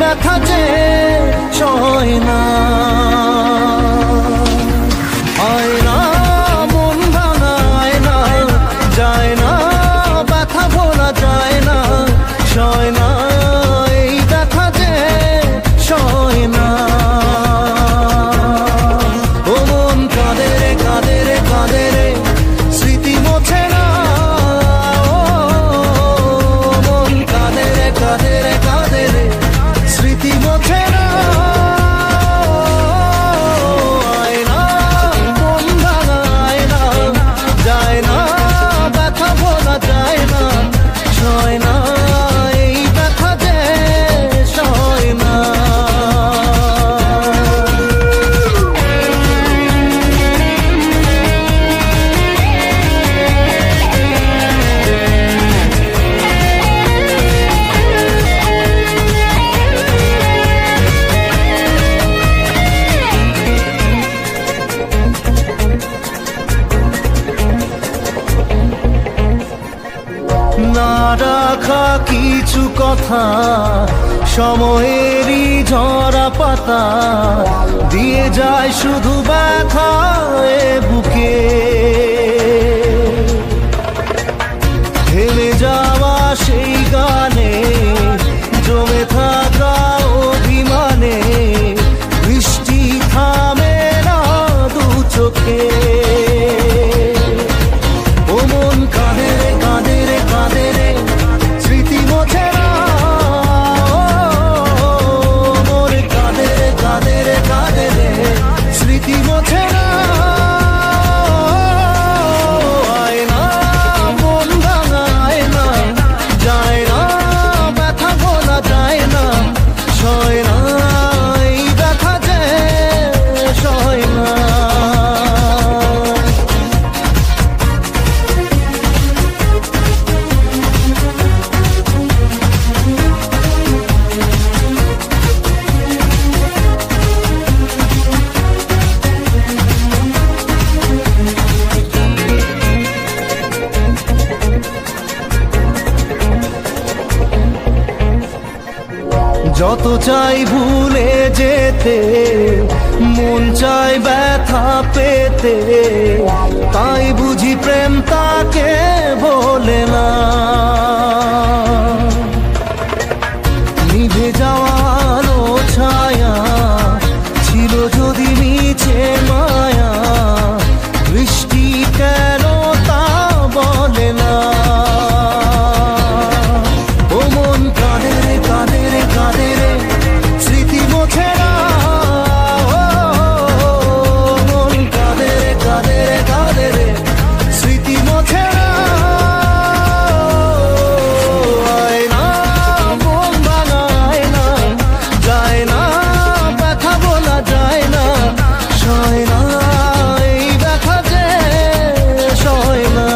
ব্যথা যে সয় না, হয় না মন ভাঙায় না, যায় না ব্যথা ভোলা যায় না, সয় না এই ব্যথা যে সয় না। ও মন কাঁদে রে কাঁদে রে কাঁদে রে, স্মৃতি মোছে না। ও মন কাঁদে রে কাঁদে রে কাঁদে রে, স্মৃতি মোছে না। আয় না মন ভাঙায় না, যায় না ব্যথা ভোলা যায় না, সয় না এই ব্যথা যে সয় না। না রাখা কিছু কথা, সময়েরই ঝরা পাতা, দিয়ে যায় শুধু ব্যথা এ বুকে। থেমে যাওয়া সেই গানে, জমে থাকা অভিমানে, বৃষ্টি থামে না দু চোখে। ও মন কাঁদে রে কাঁদে রে কাঁদে রে, স্মৃতি মোছে না। ও মন কাঁদে রে কাঁদে রে কাঁদে রে, স্মৃতি মোছে না। আয় না মন ভাঙায় না, যায় না ব্যথা ভোলা যায় না, সয় না এই ব্যথা যে সয় না। যত চাই ভুলে যেতে, মন চাই ব্যথা পেতে, তাই বুঝি প্রেম তাকে বলে না। নিভে যাওয়া আলো ছায়া ছিল যদি মিছে মায়া, বৃষ্টি কেন তা বলে না। ও মন কাঁদে রে কাঁদে রে কাঁদে রে, স্মৃতি মোছে না। ও মন কাঁদে রে কাঁদে রে কাঁদে রে, স্মৃতি মোছে না। আয় না মন ভাঙায় না, যায় না ব্যথা বলা যায় না, সয় না এই ব্যথা যে সয় না।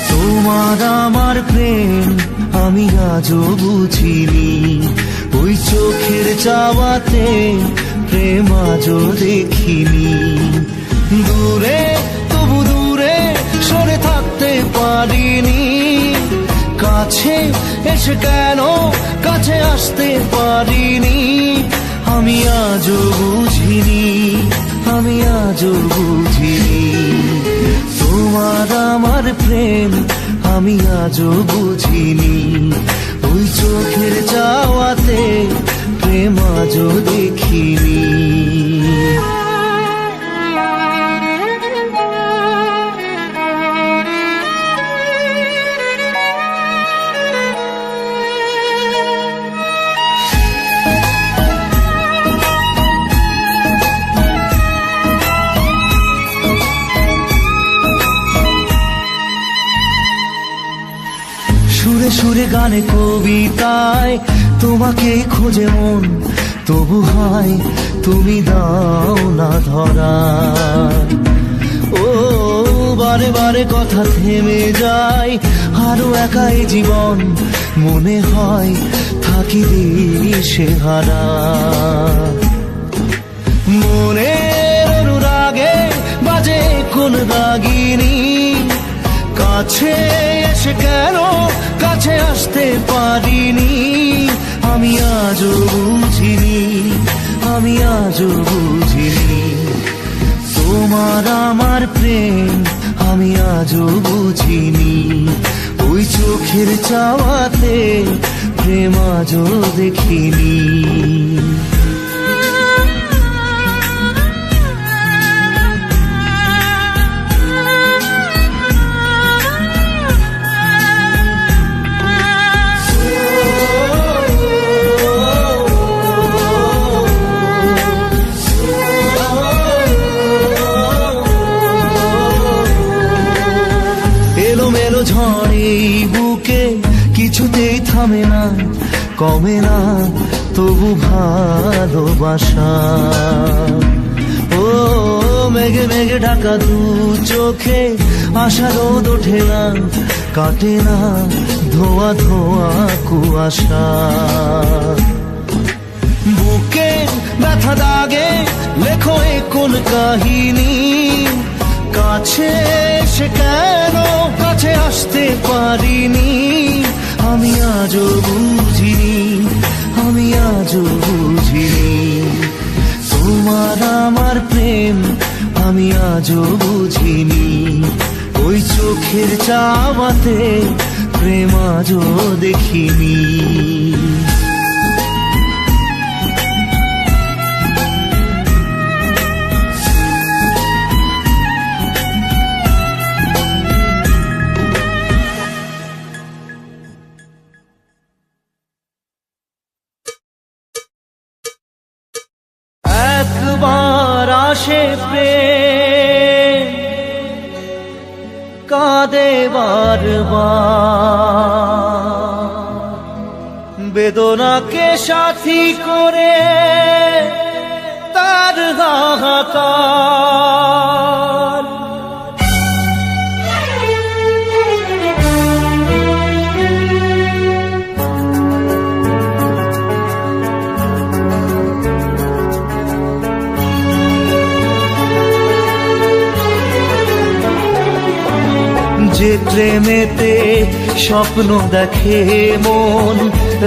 তোমার আমার প্রেম আমি আজও বুঝিনি, ওই চোখের চাওয়াতে প্রেম আজও দেখিনি। দূরে তবু দূরে সরে থাকতে পারিনি, কাছে এসে কেন কাছে আসতে পারিনি। আমি আজও বুঝিনি, আমি আজও বুঝিনি, তোমার আমার প্রেম আমি আজও বুঝিনি। ওই চোখের চাওয়াতে প্রেম আজও দেখিনি। সুরে গানে কবিতায় তোমাকে খোঁজে মন, তবু হয় তুমি দাও না ধরা। ও বারে বারে কথা থেমে যায়, আরো একাই জীবন মনে হয় থাকি দিশে হারা। মনের অনুরাগে বাজে কোন রাগিনী, কাছে এসে কেন কাছে আসতে পারিনি। আমি আজও বুঝিনি, আমি আজও বুঝিনি তোমার আমার প্রেম, আমি আজও বুঝিনি। ওই চোখের চাওয়াতে প্রেম আজও দেখিনি। এলোমেলো ঝড়ে বুকে কিছুতেই থামে না, কমে না তবু ভালোবাসা। ও মেঘে মেঘে ঢাকা দু চোখে আশা রোদ ওঠে না, কাটে না ধোয়া ধোয়া কুয়াশা। বুকে ব্যথা দাগে লেখো এ কোন কাহিনী, কাছে এসে কেন কাছে আসতে পারিনি। আমি আজও বুঝিনি, আমি আজও বুঝিনি তোমার আমার প্রেম, আমি আজও বুঝিনি। ওই চোখের চাওয়াতে প্রেম আজও দেখিনি। একবার আসে প্রেম, কাঁদে বারবার, বেদনাকে সাথী করে তার হাহাকার। যে প্রেমেতে স্বপ্ন দেখে মন,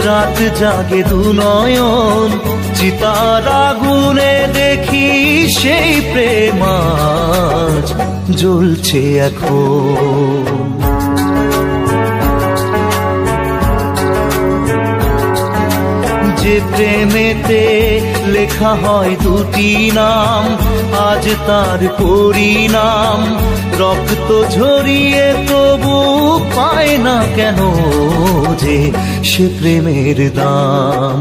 রাত জাগে দু নয়ন, চিতার আগুনে দেখি সেই প্রেম আজ জ্বলছে এখন। যে প্রেমেতে লেখা হয় দুটি নাম, আজ তার পরিণাম রক্ত ঝরিয়ে তবু পায় না কেন যে সে প্রেমের দাম।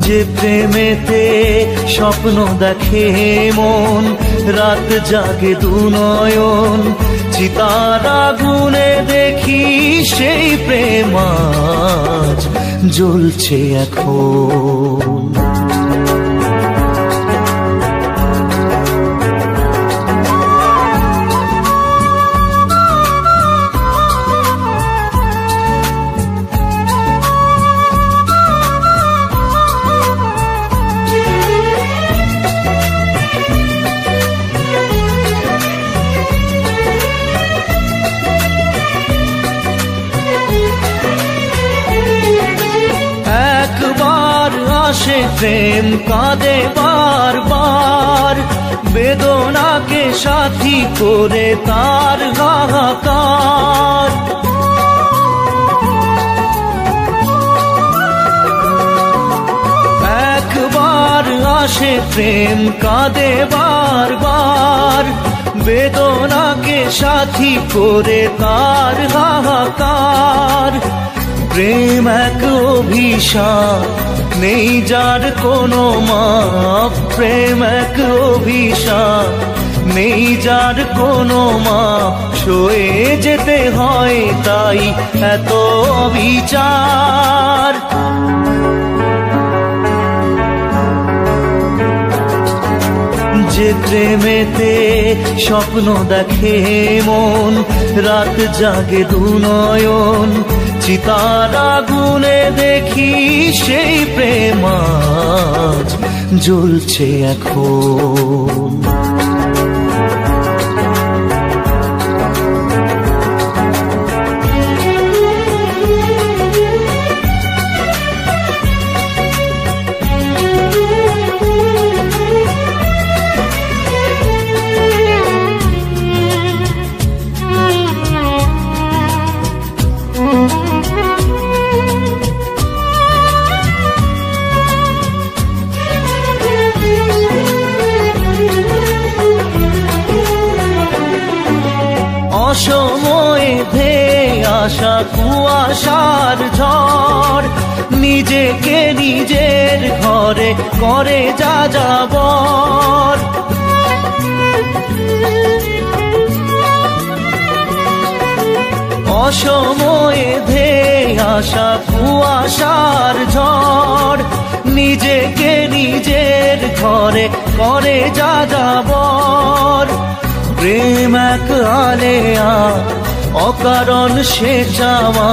যে প্রেমেতে স্বপ্ন দেখে মন, রাত জাগে দু নয়ন, চিতার আগুনে দেখি সেই প্রেম আজ জ্বলছে এখন। আসে প্রেম কাঁদে বারবার, বেদনাকে সাথী করে তার হাহাকার। একবার আসে প্রেম কাঁদে বারবার, বেদনাকে সাথী করে তার হাহাকার। প্রেম এক অভিশাপ, নেই যার কোনো মাপ। প্রেম এক অভিশাপ, নেই যার কোনো মাপ, সয়ে যেতে হয় তাই এত বিচার। যে প্রেমেতে স্বপ্ন দেখে মন, রাত জাগে দুনয়ন, চিতার আগুনে দেখি সেই প্রেম আজ জ্বলছে এখন। অসময়ে ধেয়ে আসা কুয়াশার ঝড়, নিজেকে নিজের ঘরে করে যা যাবর। অসময়ে ধেয়ে আসা কুয়াশার ঝড়, নিজেকে নিজের ঘরে করে যা যাবর। প্রেম এক আলেয়া অকারণ সে চাওয়া,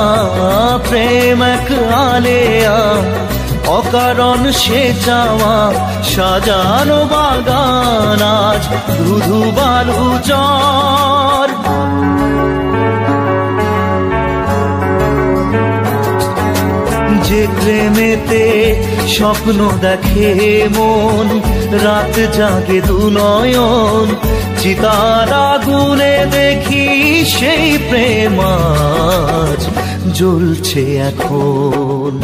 প্রেম এক আলেয়া অকারণ সে চাওয়া, সাজানো বাগান আজ ধুধু বালু চর। যে প্রেমেতে স্বপ্ন দেখে মন, রাত জাগে দুনয়ন, চিতার আগুনে দেখি সেই প্রেম আজ জ্বলছে এখন।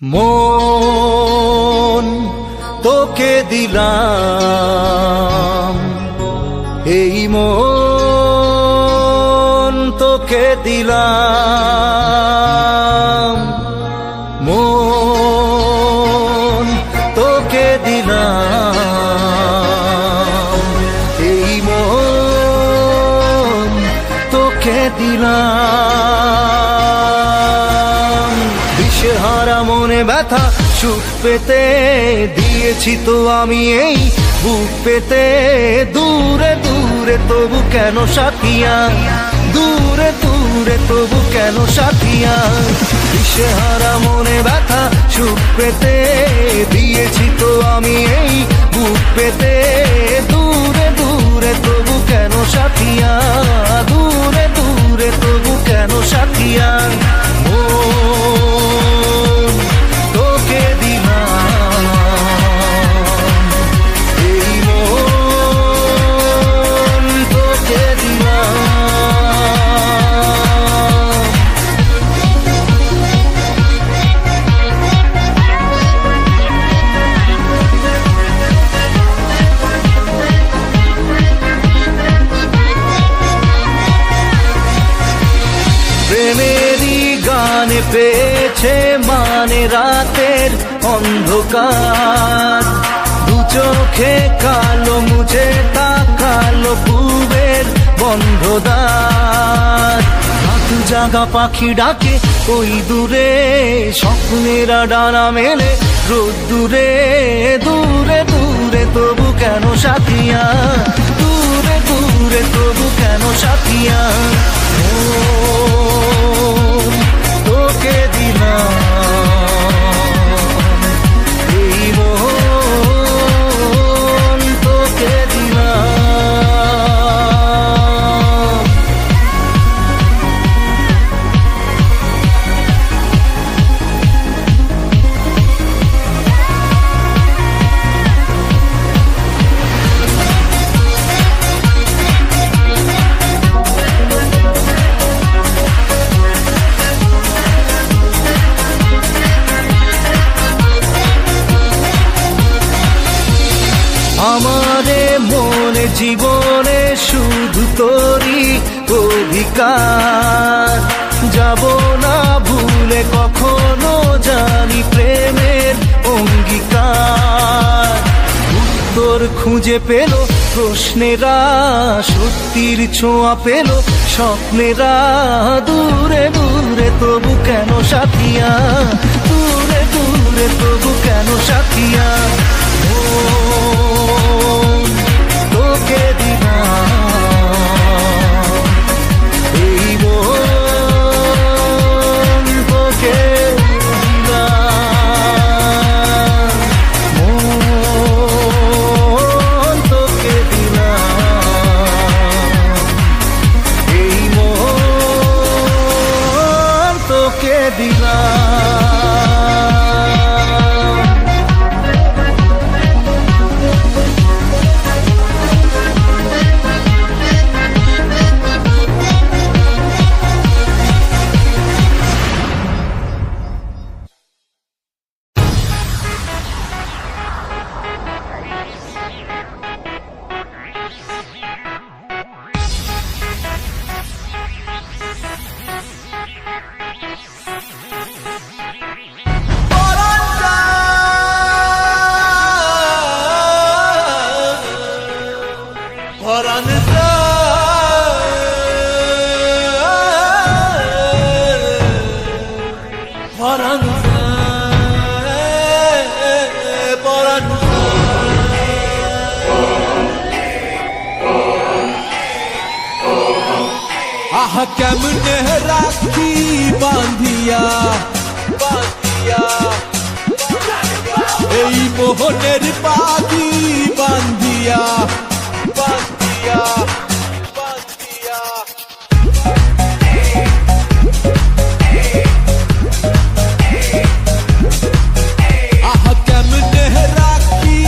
মন তোকে দিলাম, এই মন তোকে দিলাম, মন তোকে দিলাম, এই মন তোকে দিলাম। দিশেহারা মনে ব্যথা সুখ পেতে দিয়েছি তো আমি এই বুক পেতে, দূরে দূরে তবু কেন সাথিয়া, দূরে দূরে তবু কেন সাথিয়া। দিশেহারা মনে ব্যথা সুখ পেতে দিয়েছি তো আমি এই বুক পেতে, দূরে দূরে তবু কেন সাথিয়া, দূরে দূরে তবু কেন সাথিয়া। তোকে দিলাম, এই মন তোকে দিলাম। প্রেমেরই গানে পেয়েছে মানে রাতের অন্ধকার, দু চোখে কালো মুছে তাকালো পূবের বন্ধদ্বার। হাত জাগা পাখি ডাকে ওই দূরে, স্বপ্নেরা ডানা মেলে রোদ্দুরে, দূরে দূরে তবু কেন সাথিয়া, দূরে দূরে তবু কেন সাথিয়া। তোকে দিলাম, এই মন তোকে দিলাম। আমারে মনে জীবনে শুধু তোরই অধিকার, যাব না ভুলে কখনো জানি প্রেমের অঙ্গীকার। উত্তর খুঁজে পেল প্রশ্নেরা, সত্যির ছোঁয়া পেল স্বপ্নেরা, দূরে দূরে তবু কেন সাথিয়া, দূরে দূরে তবু কেন সাথিয়া। তোকে দিলাম এই মন, তোকে দিলাম মন, তোকে দিলাম এই মন, তোকে দিলাম। আহা কেমনে রাখি বাঁধিয়া বাঁধিয়া, এই মোহনের পাখি বাঁধিয়া বাঁধিয়া বাঁধিয়া। আহা কেমনে রাখি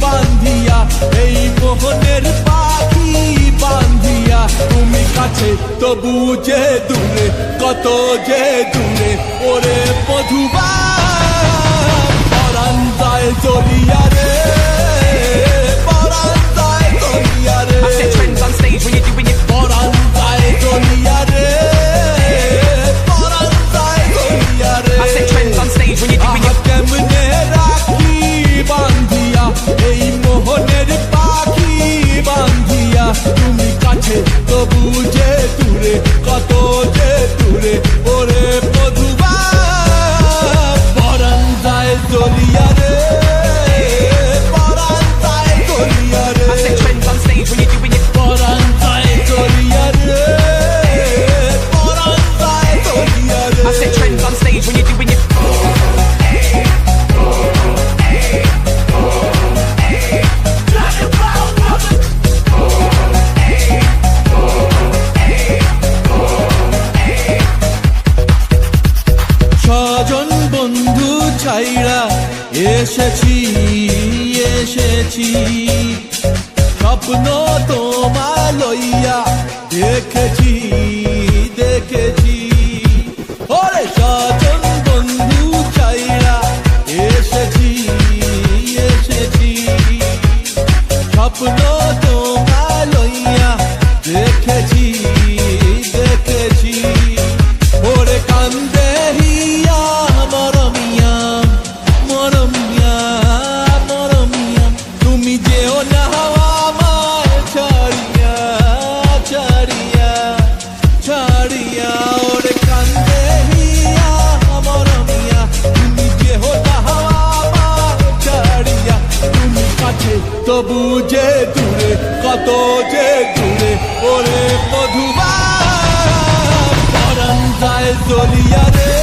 বাঁধিয়া, এই মোহনের পাখি বাঁধিয়া। তুমি কাছে তবু যে দূরে, কত যে দূরে ওরে মধুবা, পরাণ যায় জলিয়া রে, পরাণ যায় জলিয়া রে। I set trends on stage when you're doing it. পরাণ যায় জলিয়া রে, পরাণ যায় জলিয়া রে। I set trends on stage when you're doing আহা it. কেমনে রাখি বাঁধিয়া, এই মোহনের পাখি বাঁধিয়া। তুমি কাছে তবু যে দূরে, কত যে দূরে ওরে মধুবা, পরাণ যায় জলিয়া রে, পরাণ যায় জলিয়া রে। I set trends on stage when you're doing it. পরাণ যায় জলিয়া রে, পরাণ যায় জলিয়া রে। I set trends on stage when you're doing it. স্বজন বন্ধু ছাইরা এসেছি এসেছি, স্বপ্ন তোমার লইয়া দেখেছি দেখেছি। ওরে স্বজন বন্ধু ছাইরা এসেছি এসেছি, স্বপ্ন তোমার লইয়া দেখেছি দেখেছি। ওরে কান্দে হিয়া মরমিয়া মরমিয়া মরমিয়া, তুমি যেও না আমায় ছাড়িয়া ছাড়িয়া ছাড়িয়া। ওরে কান্দে হিয়া মরমিয়া, তুমি যেও না আমায় ছাড়িয়া। তুমি কাছে তবু যে দূরে, কত যে দূরে ওরে মধুবা, পরাণ যায় জলিয়া রে,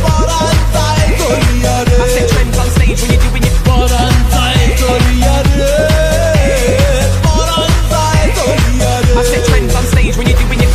পরাণ যায় জলিয়া রে। I set trends on stage when you're doing it. পরাণ যায় জলিয়া রে, পরাণ যায় জলিয়া রে। I set trends on stage when you're doing it.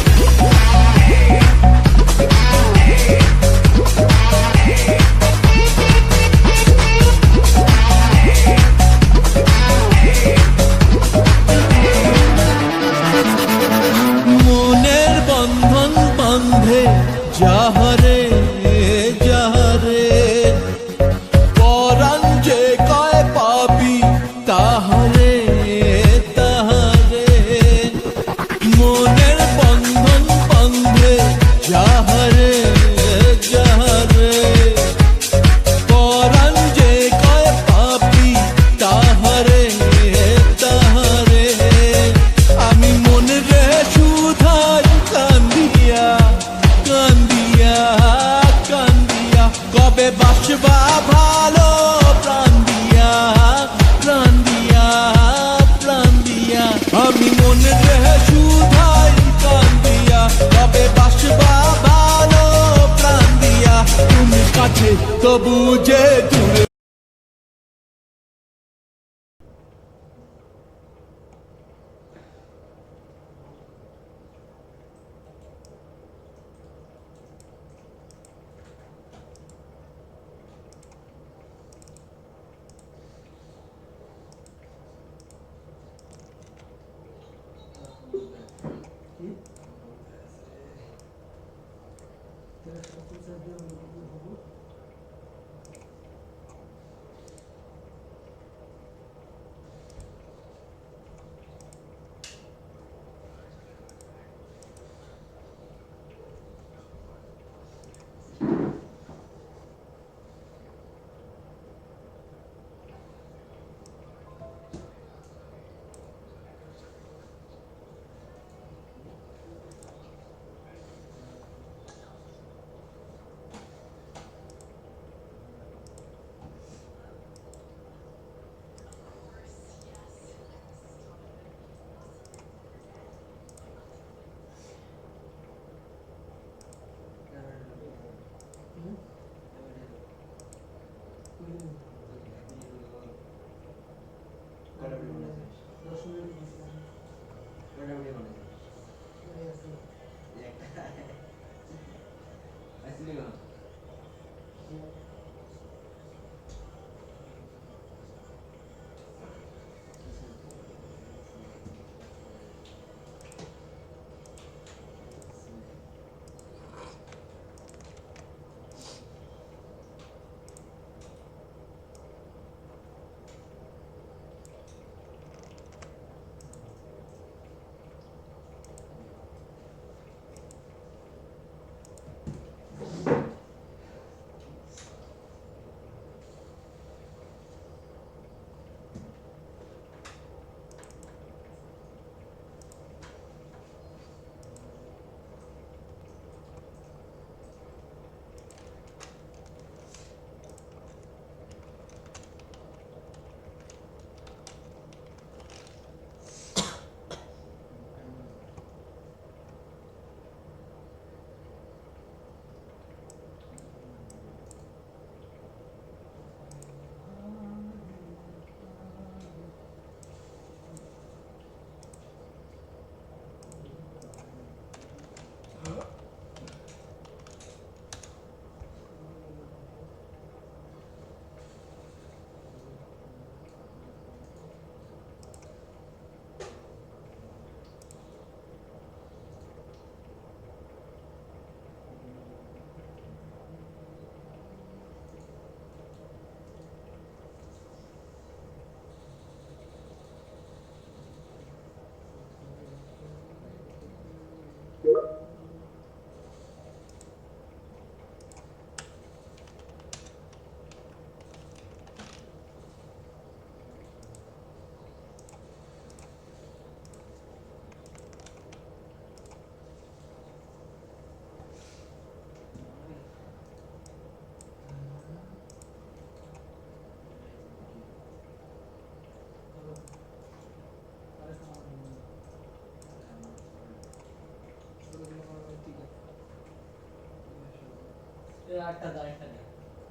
আটটা দা একটা দে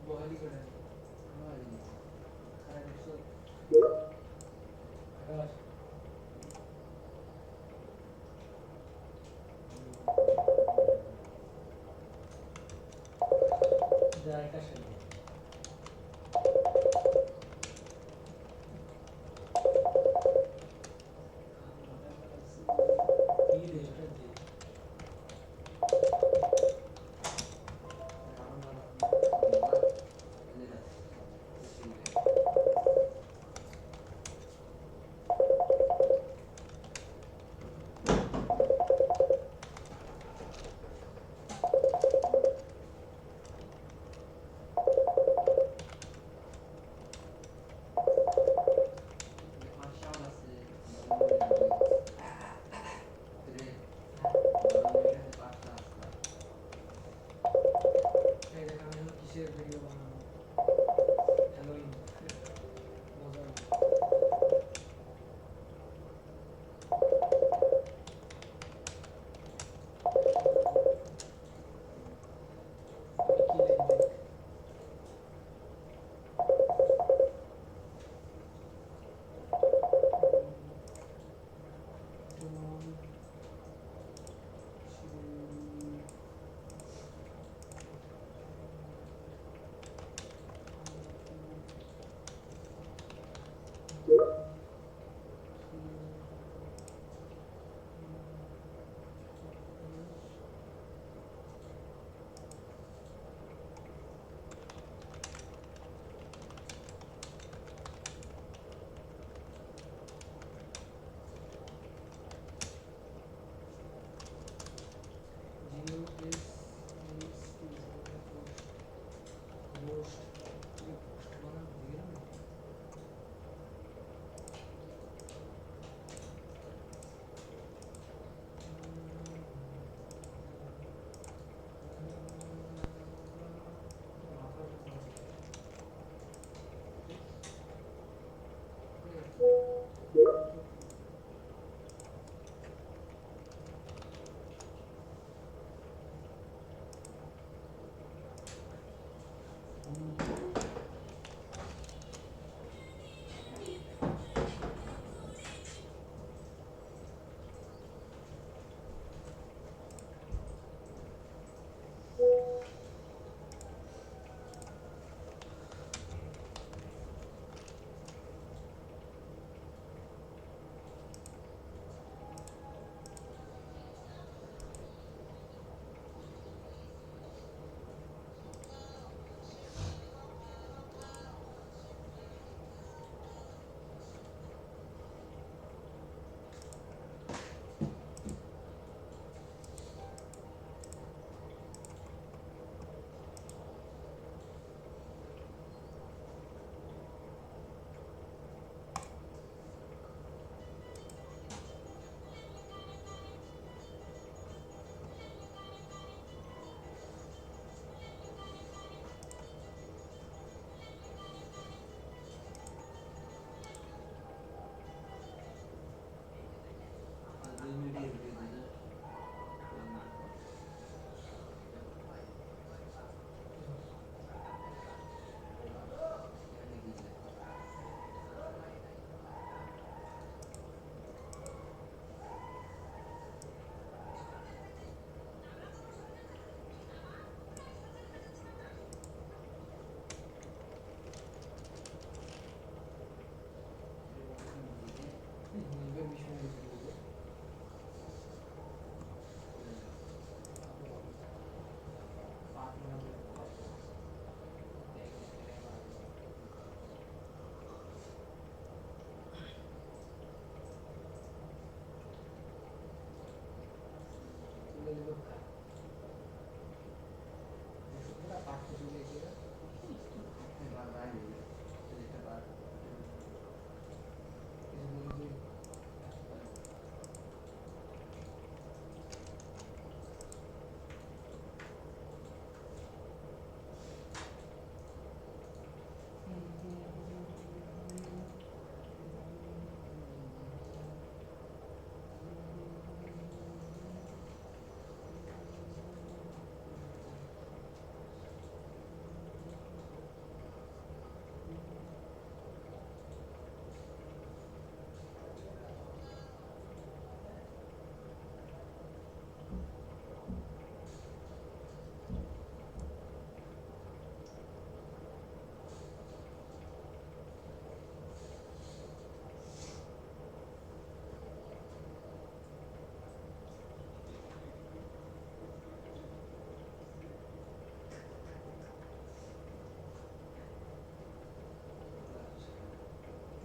বহালি করে একটা সাথে কি দে ওটা দে এই দেখ আমি এখন কিসের ভিডিও বানাবো হ্যালোইন মজার কি লিখবে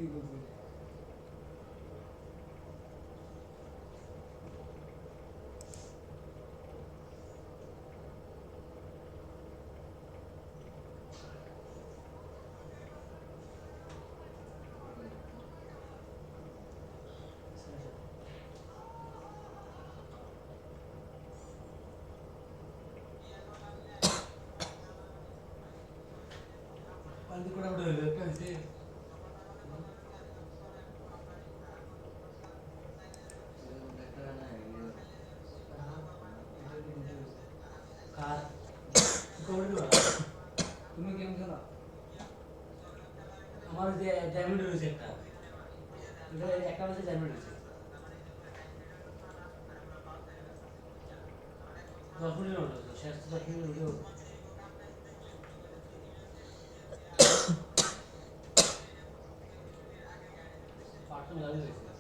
কি বলছে পাল্টি করা উঠে হলো একটা হয়েছে কার কবর দিবা তুমি গেম খেলা আমার যে ডায়মন্ড রয়েছে একটা এটা একটা হচ্ছে ডায়মন্ড রয়েছে 10 মিনিট হলো শেষ 10 মিনিট হলো পার্টন লাগি হয়েছে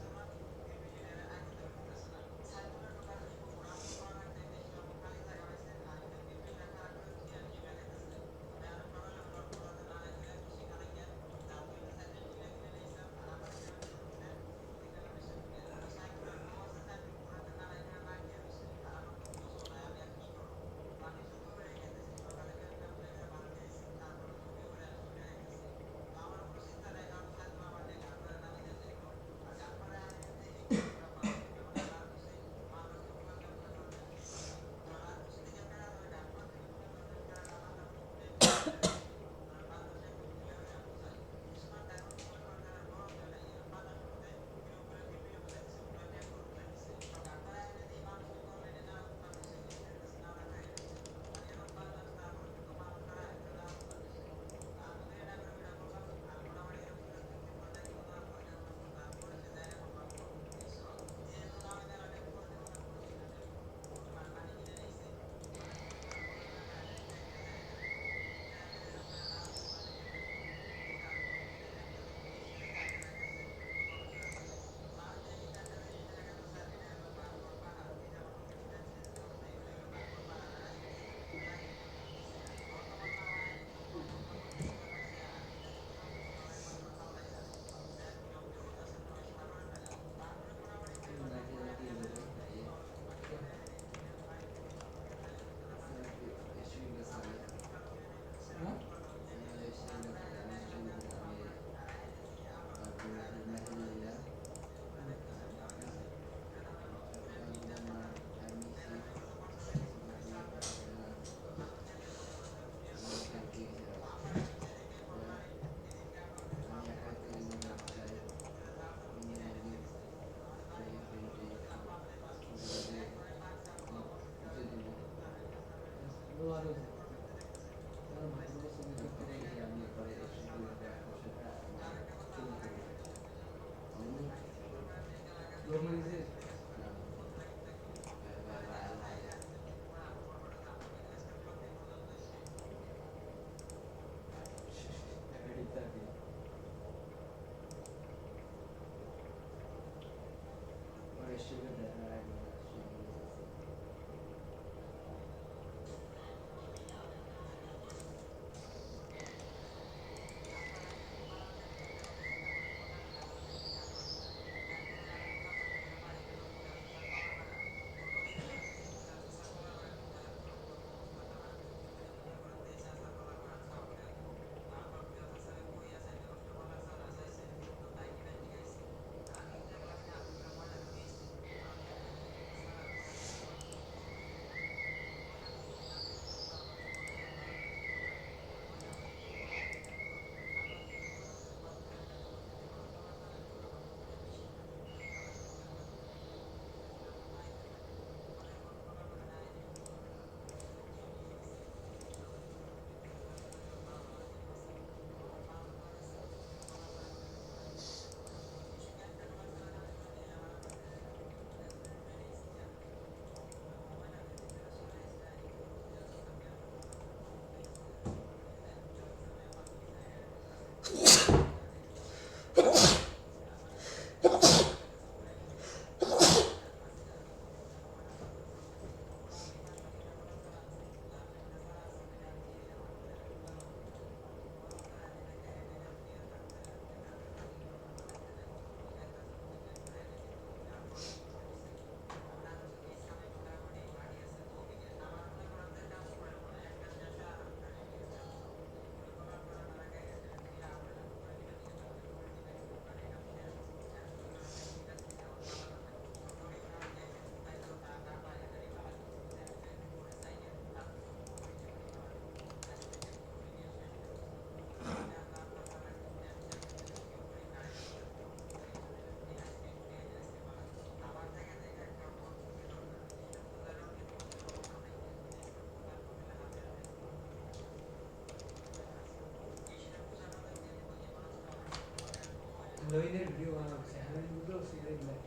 হ্যালোইনের ভিডিও বানাচ্ছে, হ্যালোইন বুঝলো সিগারেট লাইট।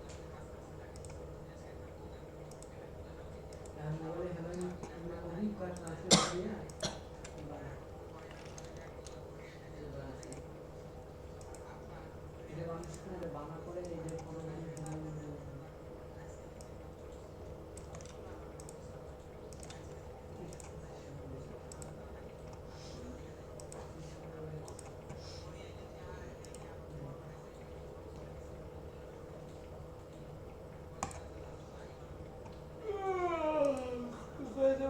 মোবাইলে হ্যালোইন অনেক কয়েক মাসে দিয়ে এটা মানুষ করে বানা করে এই যে কোনো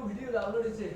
ভিডিও ডাউনলোড হয়েছে।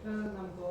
একটা নাম কো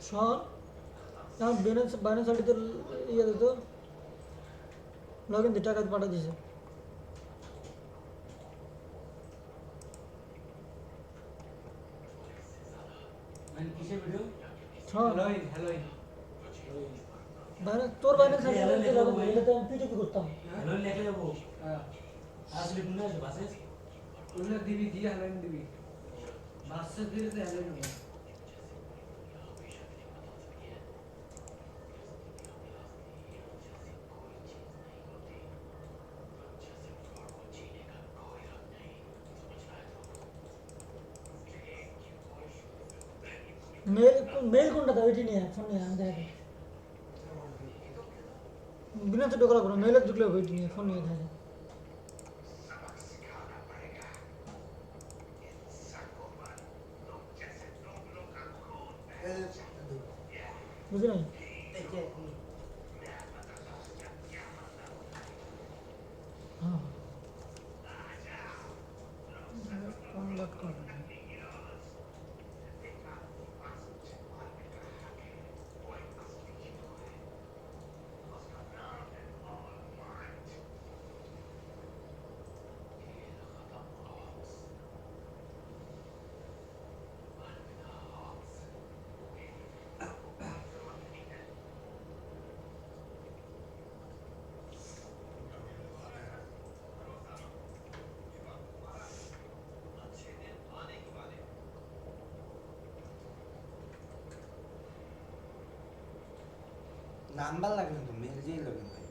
শোন আমার বাইনান্স আইডিতে ইয়ে দিত লগ ইন দিয়ে টাকা পাঠা দিয়েছে মানে কিসের ভিডিও? শোন হ্যালোইন হ্যালোইন তোর বাইনান্স হ্যালো, আইডিতে লেখা লগ ভাই। ইন দিলে তো আমি পিটিপি করতাম হ্যালো লেখে যাবো। হ্যাঁ আসলে কোন আছে বাসে? ওগুলো দিবি দিয়ে হ্যালোইন দিবি বাসে দিলে তো হ্যালোইন হবে মেল কোনটা দাও এটি নিয়ে ফোন নিয়ে আমি দেখে বিনা তো ঢোকলা করো মেলে ঢুকলে এটি নিয়ে ফোন নিয়ে থাকে বুঝলি নাই হ্যাঁ কনভার্ট করবে নাম্বার লাগবে তো মেল যেই লাগবে ভাই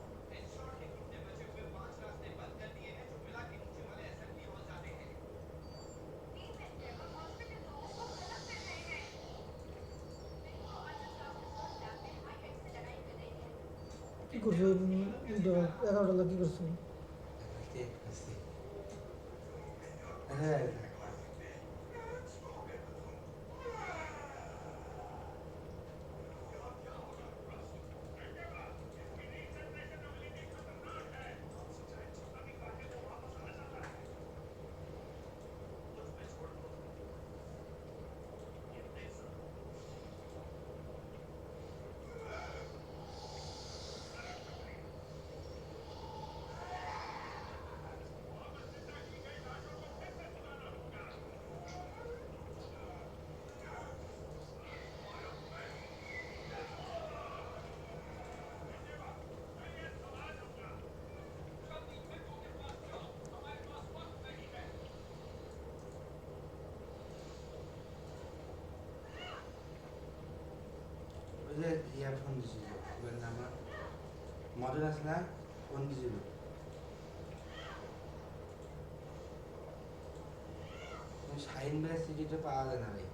কি করছো 11 কি করছো হ্যাঁ যে ইয়ার ফোন দিছিল এবার আমার মডেল আছে না ফোন দিছিল শাহিন ভাইয়ের সিটিটা পাওয়া যায় না ভাই